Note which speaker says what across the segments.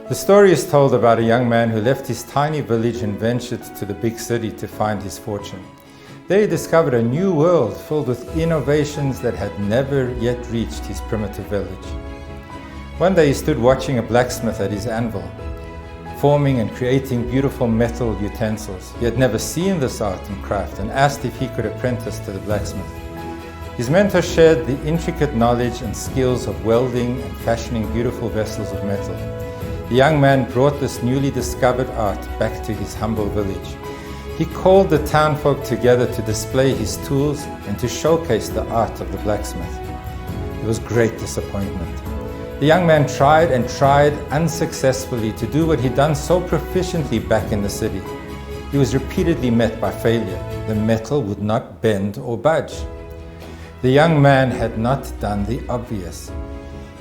Speaker 1: The story is told about a young man who left his tiny village and ventured to the big city to find his fortune. There he discovered a new world filled with innovations that had never yet reached his primitive village. One day he stood watching a blacksmith at his anvil, forming and creating beautiful metal utensils. He had never seen this art and craft and asked if he could apprentice to the blacksmith. His mentor shared the intricate knowledge and skills of welding and fashioning beautiful vessels of metal. The young man brought this newly discovered art back to his humble village. He called the townfolk together to display his tools and to showcase the art of the blacksmith. It was great disappointment. The young man tried and tried unsuccessfully to do what he'd done so proficiently back in the city. He was repeatedly met by failure. The metal would not bend or budge. The young man had not done the obvious.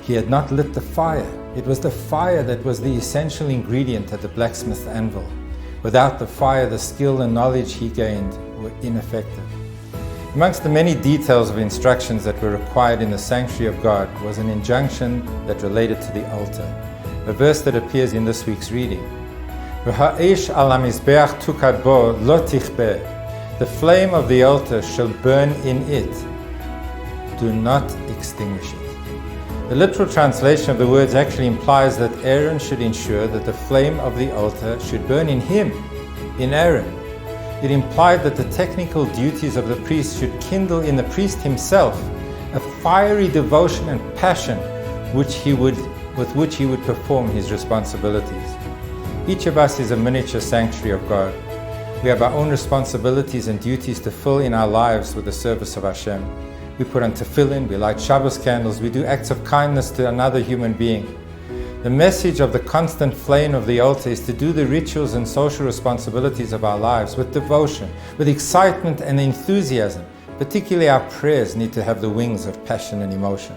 Speaker 1: He had not lit the fire. It was the fire that was the essential ingredient at the blacksmith's anvil. Without the fire, the skill and knowledge he gained were ineffective. Amongst the many details of instructions that were required in the sanctuary of God was an injunction that related to the altar, a verse that appears in this week's reading. The flame of the altar shall burn in it. Do not extinguish it. The literal translation of the words actually implies that Aaron should ensure that the flame of the altar should burn in him, in Aaron. It implied that the technical duties of the priest should kindle in the priest himself a fiery devotion and passion with which he would perform his responsibilities. Each of us is a miniature sanctuary of God. We have our own responsibilities and duties to fill in our lives with the service of Hashem. We put on tefillin, we light Shabbos candles, we do acts of kindness to another human being. The message of the constant flame of the altar is to do the rituals and social responsibilities of our lives with devotion, with excitement and enthusiasm. Particularly our prayers need to have the wings of passion and emotion.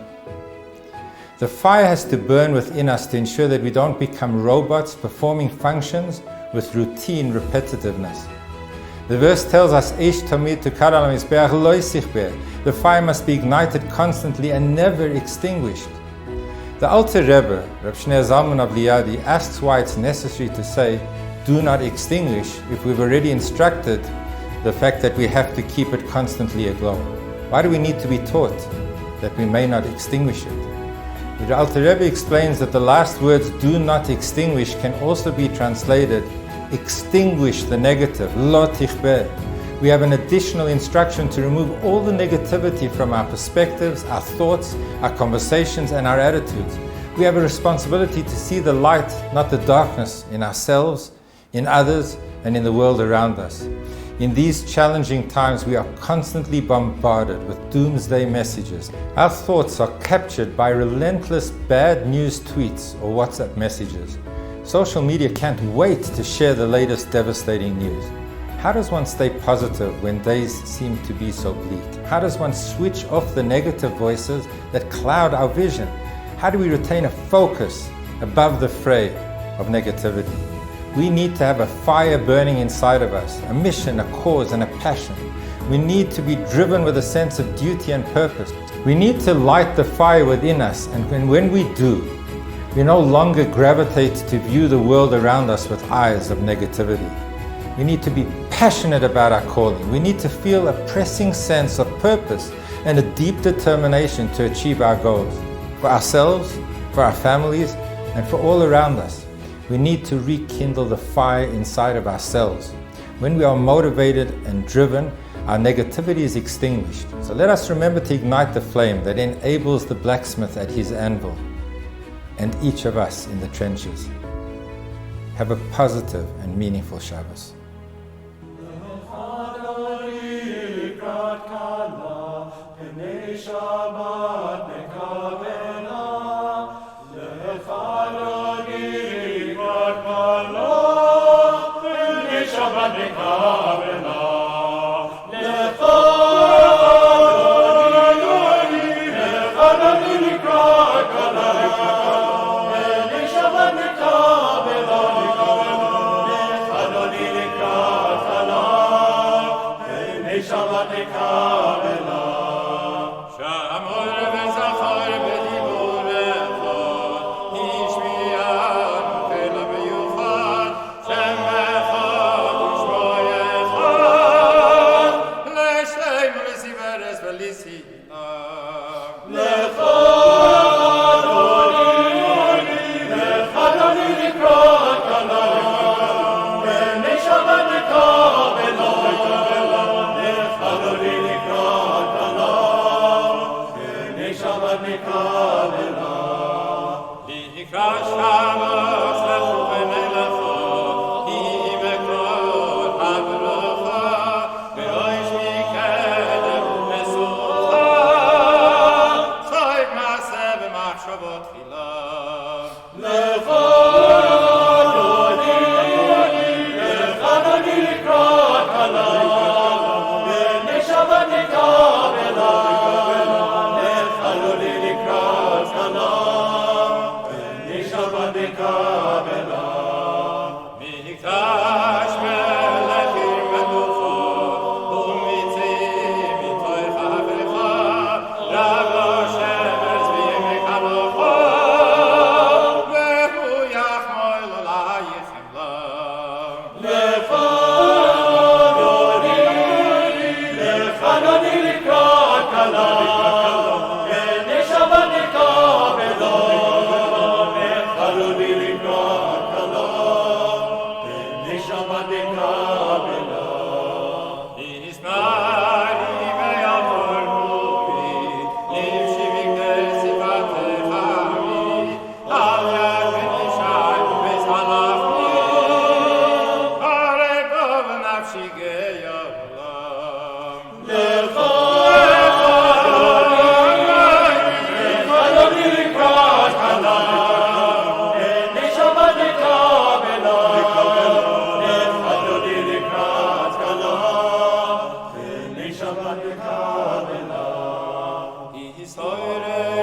Speaker 1: The fire has to burn within us to ensure that we don't become robots performing functions with routine repetitiveness. The verse tells us, the fire must be ignited constantly and never extinguished. The Alter Rebbe, Reb Shneur Zalman of Liadi, asks why it's necessary to say, do not extinguish, if we've already instructed the fact that we have to keep it constantly aglow. Why do we need to be taught that we may not extinguish it? The Alter Rebbe explains that the last words, do not extinguish, can also be translated, extinguish the negative, lo tichbeh. We have an additional instruction to remove all the negativity from our perspectives, our thoughts, our conversations, and our attitudes. We have a responsibility to see the light, not the darkness, in ourselves, in others, and in the world around us. In these challenging times, we are constantly bombarded with doomsday messages. Our thoughts are captured by relentless bad news tweets or WhatsApp messages. Social media can't wait to share the latest devastating news. How does one stay positive when days seem to be so bleak? How does one switch off the negative voices that cloud our vision? How do we retain a focus above the fray of negativity? We need to have a fire burning inside of us, a mission, a cause, and a passion. We need to be driven with a sense of duty and purpose. We need to light the fire within us, and when we do, we no longer gravitate to view the world around us with eyes of negativity. We need to be passionate about our calling. We need to feel a pressing sense of purpose and a deep determination to achieve our goals, for ourselves, for our families, and for all around us. We need to rekindle the fire inside of ourselves. When we are motivated and driven, our negativity is extinguished. So let us remember to ignite the flame that enables the blacksmith at his anvil and each of us in the trenches. Have a positive and meaningful Shabbos.
Speaker 2: Shabbat Israel